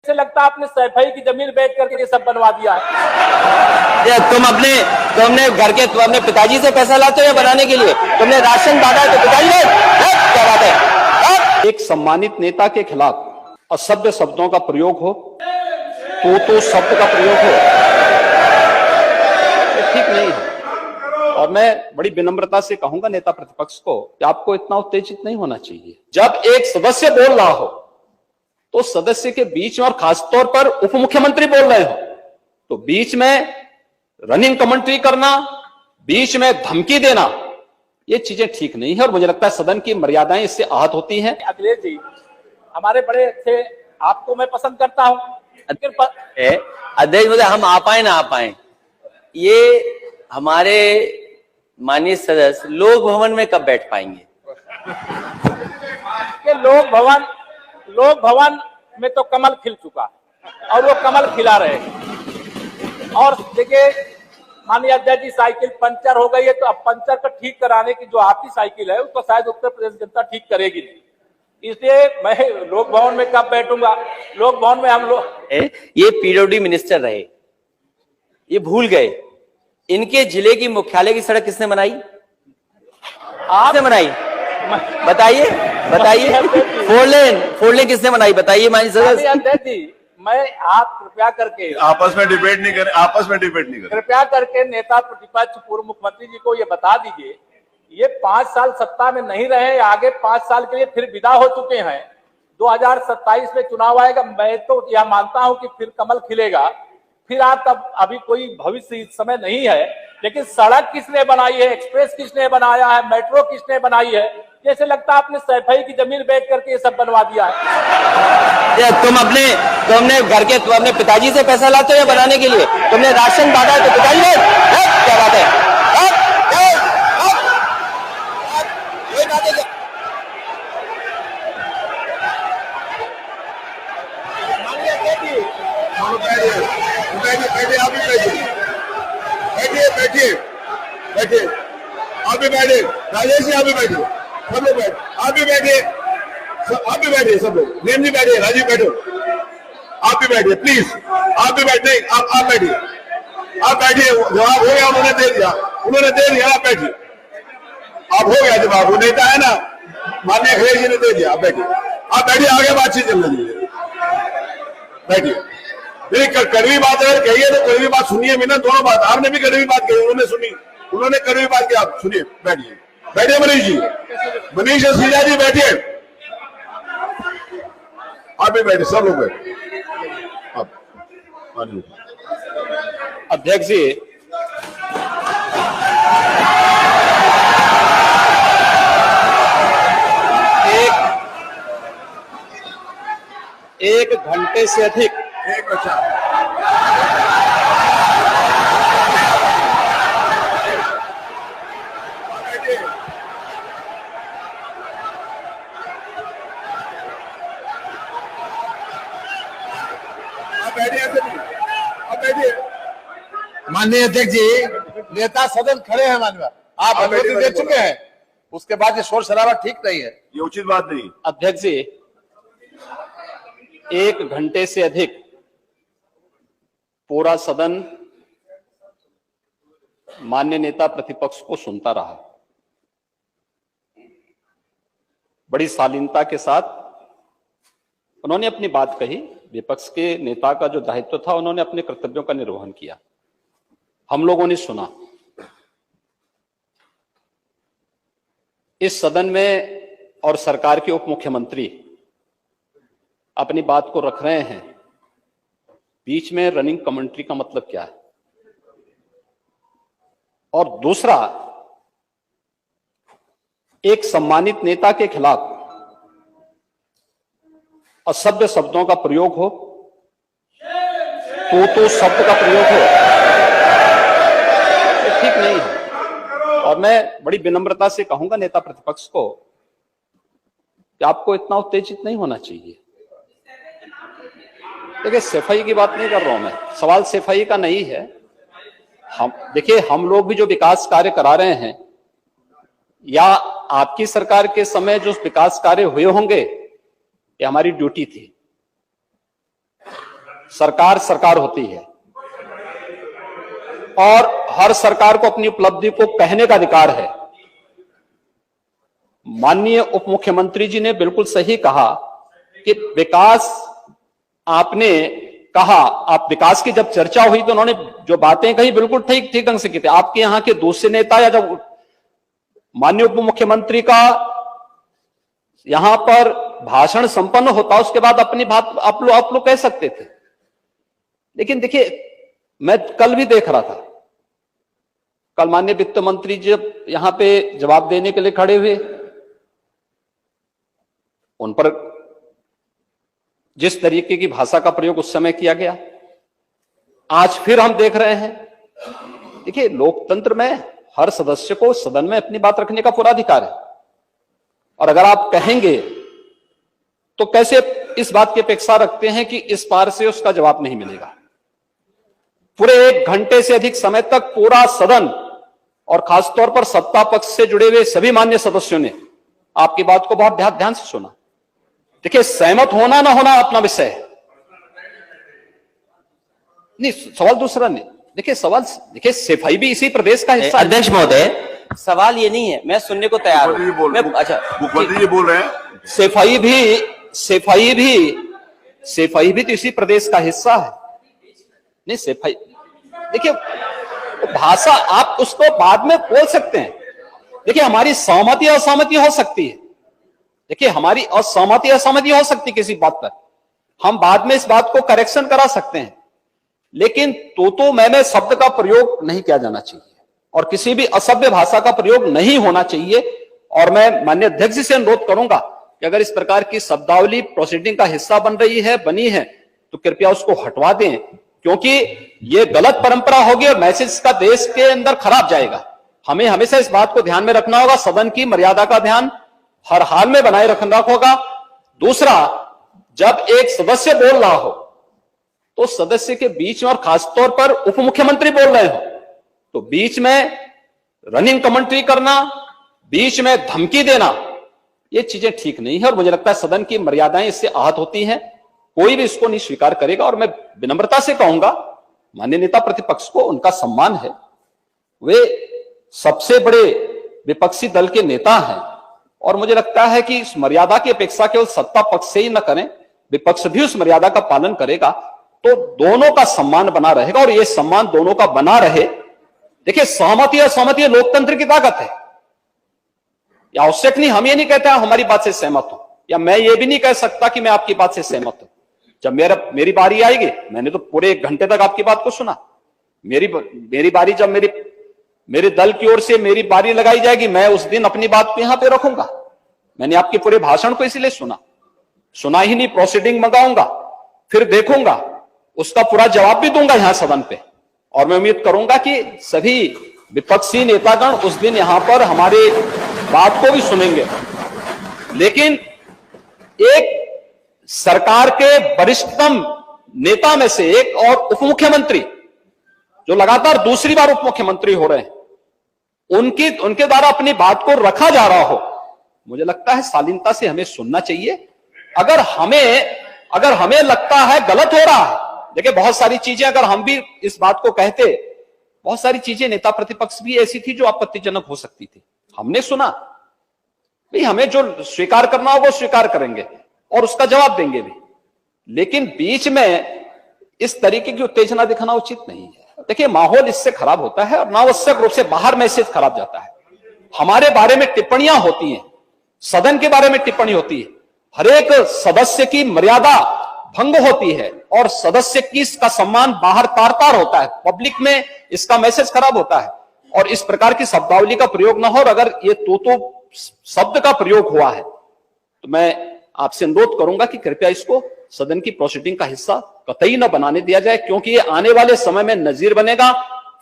से लगता है आपने सैफई की जमीन बेच करके ये सब बनवा दिया है। तुमने अपने पिताजी से पैसा लाते हो या बनाने के लिए? तुमने राशन बांटा है तो पिताजी ने? क्या बात है? एक सम्मानित नेता के खिलाफ असभ्य शब्दों का प्रयोग हो, तो शब्द का प्रयोग हो, ये ठीक नहीं है। और मैं बड़ी विनम्रता से कहूंगा नेता प्रतिपक्ष को कि आपको इतना उत्तेजित नहीं होना चाहिए। जब एक सदस्य बोल रहा हो तो सदस्य के बीच में, और खासतौर पर उप मुख्यमंत्री बोल रहे हो, तो बीच में रनिंग कमेंट्री करना, बीच में धमकी देना, ये चीजें ठीक नहीं है। और मुझे लगता है सदन की मर्यादाएं इससे आहत होती हैं। अखिलेश जी हमारे बड़े अच्छे, आपको मैं पसंद करता हूं। अध्यक्ष, हम आ पाए ना आ पाए, ये हमारे माननीय सदस्य लोक भवन में कब बैठ पाएंगे? कि लोक भवन में तो कमल खिल चुका है और वो कमल खिला रहे हैं। और देखिए माननीय अध्यक्ष जी, साइकिल पंचर हो गई है तो अब पंचर को ठीक कराने की जो आपकी साइकिल है उसको शायद उत्तर प्रदेश जनता ठीक करेगी नहीं। इसलिए मैं लोक भवन में कब बैठूंगा? लोक भवन में हम लोग, ये पीडब्ल्यूडी मिनिस्टर रहे, ये भूल गए इनके जिले की मुख्यालय की सड़क किसने बनाई? आपने बनाई? बताइए फोर लेन किसने बनाई? बताइए माननीय सदस्य। अध्यक्ष जी मैं आप कृपया करके आपस में डिबेट नहीं करें। कृपया करके नेता प्रतिपक्ष पूर्व मुख्यमंत्री जी को ये बता दीजिए, ये 5 साल सत्ता में नहीं रहे, आगे 5 साल के लिए फिर विदा हो चुके हैं। 2027 में चुनाव आएगा, मैं तो यह मानता हूं कि फिर कमल खिलेगा। फिर आप तब, अभी कोई भविष्य इस समय नहीं है, लेकिन सड़क किसने बनाई है, एक्सप्रेस किसने बनाया है, मेट्रो किसने बनाई है? जैसे लगता है आपने सैफई की जमीन बेच करके ये सब बनवा दिया है। तुम अपने पिताजी से पैसा लाते हो या बनाने के लिए? तुमने राशन बांटा है तो पिताजी ने? क्या बात है? बैठिए, आप भी बैठे, राजेश जी आप भी बैठिए, सब लोग बैठे, आप भी बैठिए, सब लोग, नेम जी बैठिए, राजीव बैठो, आप भी बैठिए प्लीज, आप भी बैठे, आप बैठिए, जवाब हो गया, उन्होंने दे दिया, आप बैठिए, आप हो गया जवाब, वो नेता है ना माननीय अखिलेश जी ने दे दिया, आप बैठिए, आगे बातचीत चल रही है, बैठिए। मेरी कड़वी बात अगर कही है तो कड़वी बात सुनिए, मैंने दोनों बात, आपने भी कड़वी बात कही, उन्होंने सुनी, उन्होंने कड़वी बात की, आप सुनिए, बैठिए मनीष जी, मनीष सिन्हा जी बैठिए, आप भी बैठे, सब लोग बैठे। अध्यक्ष जी, एक घंटे से अधिक एक बच्चा माननीय अध्यक्ष जी, नेता सदन खड़े हैं, माननीय आप अनुमति दे चुके हैं, उसके बाद ये शोर शराबा ठीक नहीं है, ये उचित बात नहीं। अध्यक्ष जी, 1 घंटे से अधिक पूरा सदन माननीय नेता प्रतिपक्ष को सुनता रहा। बड़ी शालीनता के साथ उन्होंने अपनी बात कही। विपक्ष के नेता का जो दायित्व था, उन्होंने अपने कर्तव्यों का निर्वहन किया, हम लोगों ने सुना। इस सदन में और सरकार के उप मुख्यमंत्री अपनी बात को रख रहे हैं, बीच में रनिंग कमेंट्री का मतलब क्या है? और दूसरा, एक सम्मानित नेता के खिलाफ असभ्य शब्दों का प्रयोग हो, तो शब्द का प्रयोग हो, ये ठीक नहीं है। और मैं बड़ी विनम्रता से कहूंगा नेता प्रतिपक्ष को कि आपको इतना उत्तेजित नहीं होना चाहिए। देखिए, सफाई की बात नहीं कर रहा हूं मैं, सवाल सफाई का नहीं है। हम लोग भी जो विकास कार्य करा रहे हैं, या आपकी सरकार के समय जो विकास कार्य हुए होंगे, ये हमारी ड्यूटी थी। सरकार सरकार होती है और हर सरकार को अपनी उपलब्धि को कहने का अधिकार है। माननीय उप मुख्यमंत्री जी ने बिल्कुल सही कहा कि विकास, आपने कहा, आप विकास की जब चर्चा हुई तो उन्होंने जो बातें कही बिल्कुल ठीक ठीक ढंग से की थी। आपके यहां के दूसरे नेता या जब माननीय उप मुख्यमंत्री का यहां पर भाषण संपन्न होता उसके बाद अपनी बात आप लोग कह सकते थे, लेकिन देखिए मैं कल भी देख रहा था, कल माननीय वित्त मंत्री जब यहां पे जवाब देने के लिए खड़े हुए, उन पर जिस तरीके की भाषा का प्रयोग उस समय किया गया, आज फिर हम देख रहे हैं। देखिए लोकतंत्र में हर सदस्य को सदन में अपनी बात रखने का पूरा अधिकार है, और अगर आप कहेंगे तो कैसे इस बात की अपेक्षा रखते हैं कि इस पार से उसका जवाब नहीं मिलेगा। पूरे 1 घंटे से अधिक समय तक पूरा सदन और खासतौर पर सत्ता पक्ष से जुड़े हुए सभी मान्य सदस्यों ने आपकी बात को बहुत ध्यान से सुना। देखिए सहमत होना ना होना अपना विषय है, नहीं सवाल दूसरा नहीं। देखिए सवाल, देखिए सफाई भी इसी प्रदेश का हिस्सा है। अध्यक्ष महोदय, सवाल ये नहीं है, मैं सुनने को तैयार हूं। अच्छा, मुख्यमंत्री जी बोल रहे हैं, सफाई भी तो इसी प्रदेश का हिस्सा है। नहीं सफाई, देखिए भाषा आप उसको बाद में बोल सकते हैं। देखिए हमारी सहमति असहमति हो सकती है, देखिए हमारी असहमति असहमति हो सकती है किसी बात पर, हम बाद में इस बात को करेक्शन करा सकते हैं, लेकिन तो मैं शब्द का प्रयोग नहीं किया जाना चाहिए और किसी भी असभ्य भाषा का प्रयोग नहीं होना चाहिए। और मैं माननीय अध्यक्ष जी से अनुरोध करूंगा कि अगर इस प्रकार की शब्दावली प्रोसीडिंग का हिस्सा बनी है तो कृपया उसको हटवा दें, क्योंकि ये गलत परंपरा होगी और मैसेज का देश के अंदर खराब जाएगा। हमें हमेशा इस बात को ध्यान में रखना होगा, सदन की मर्यादा का ध्यान हर हाल में बनाए रखना होगा। दूसरा, जब एक सदस्य बोल रहा हो तो सदस्य के बीच में, और खासतौर पर उप मुख्यमंत्री बोल रहे हो, तो बीच में रनिंग कमेंट्री करना, बीच में धमकी देना, ये चीजें ठीक नहीं है और मुझे लगता है सदन की मर्यादाएं इससे आहत होती हैं। कोई भी इसको नहीं स्वीकार करेगा और मैं विनम्रता से कहूंगा माननीय नेता प्रतिपक्ष को, उनका सम्मान है, वे सबसे बड़े विपक्षी दल के नेता हैं और मुझे लगता है कि इस मर्यादा की अपेक्षा केवल सत्ता पक्ष से ही न करें, विपक्ष भी उस मर्यादा का पालन करेगा तो दोनों का सम्मान बना रहेगा और ये सम्मान दोनों का बना रहे। देखिए सहमति असहमति लोकतंत्र की ताकत है, या आवश्यक नहीं, हम ये नहीं कहते हमारी बात से सहमत हो, या मैं ये भी नहीं कह सकता कि मैं आपकी बात से सहमत हूं। जब मेरी बारी आएगी, मैंने तो पूरे 1 घंटे तक आपकी बात को सुना, मेरी बारी जब मेरे दल की ओर से मेरी बारी लगाई जाएगी, मैं उस दिन अपनी बात को यहां पे रखूंगा। मैंने आपके पूरे भाषण को इसलिए सुना ही नहीं, प्रोसीडिंग मंगाऊंगा, फिर देखूंगा, उसका पूरा जवाब भी दूंगा यहां सदन पे, और मैं उम्मीद करूंगा कि सभी विपक्षी नेतागण उस दिन यहां पर हमारे बात को भी सुनेंगे। लेकिन एक सरकार के वरिष्ठतम नेता में से एक और उप मुख्यमंत्री जो लगातार दूसरी बार उप मुख्यमंत्री हो रहे हैं, उनके द्वारा अपनी बात को रखा जा रहा हो, मुझे लगता है शालीनता से हमें सुनना चाहिए। अगर हमें लगता है गलत हो रहा है, देखिए बहुत सारी चीजें अगर हम भी इस बात को कहते, बहुत सारी चीजें नेता प्रतिपक्ष भी ऐसी थी जो आपत्तिजनक हो सकती थी, हमने सुना, भाई हमें जो स्वीकार करना हो वो स्वीकार करेंगे और उसका जवाब देंगे भी, लेकिन बीच में इस तरीके की उत्तेजना दिखाना उचित नहीं है। देखिए माहौल इससे खराब होता है और अनावश्यक रूप से बाहर मैसेज खराब जाता है। हमारे बारे में टिप्पणियां होती हैं, सदन के बारे में टिप्पणी होती है, हर एक सदस्य की मर्यादा भंग होती है और सदस्य की इसका सम्मान बाहर तार होता है, पब्लिक में इसका मैसेज खराब होता है और इस प्रकार की शब्दावली का प्रयोग ना हो। और अगर ये तो शब्द का प्रयोग हुआ है तो मैं आपसे अनुरोध करूंगा कि कृपया इसको सदन की प्रोसीडिंग का हिस्सा कतई न बनाने दिया जाए, क्योंकि ये आने वाले समय में नजीर बनेगा।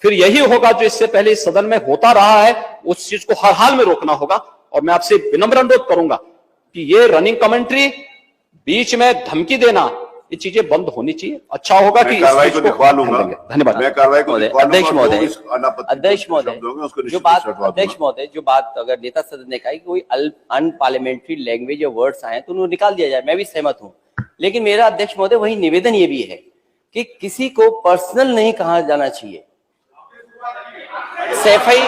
फिर यही होगा जो इससे पहले इस सदन में होता रहा है, उस चीज को हर हाल में रोकना होगा। और मैं आपसे विनम्र अनुरोध करूंगा कि ये रनिंग कमेंट्री, बीच में धमकी देना, ये चीजें बंद होनी चाहिए। अच्छा होगा कि कार्रवाई को दिखवा लूंगा। धन्यवाद। मैं कार्रवाई को अध्यक्ष महोदय जो बात अगर नेता सदन ने कहा कि कोई अनपार्लियामेंट्री लैंग्वेज या वर्ड्स आए तो उन्हें निकाल दिया जाए, मैं भी सहमत हूं, लेकिन मेरा अध्यक्ष महोदय वही निवेदन ये भी है कि किसी को पर्सनल नहीं कहा जाना चाहिए। सैफई,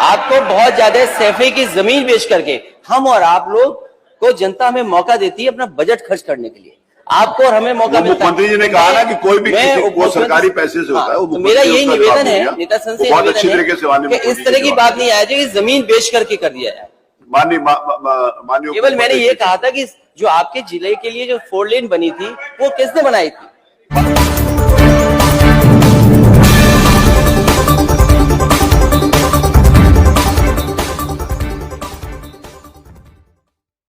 आपको बहुत ज्यादा सैफई की जमीन बेच करके हम और आप लोग को जनता हमें मौका देती है अपना बजट खर्च करने के लिए, आपको और हमें मौका मिलता है। मुख्यमंत्री जी ने कहा ना कि कोई भी किसी को सरकारी पैसे से होता है, वो तो मेरा यही निवेदन है, नेता संघ से बहुत अच्छी तरीके से निवेदन है कि इस तरह की बात नहीं आए जो जमीन बेच करके कर दिया जाए। माननीय केवल मैंने ये कहा था कि जो आपके जिले के लिए जो 4 लेन बनी थी वो किसने बनाई थी?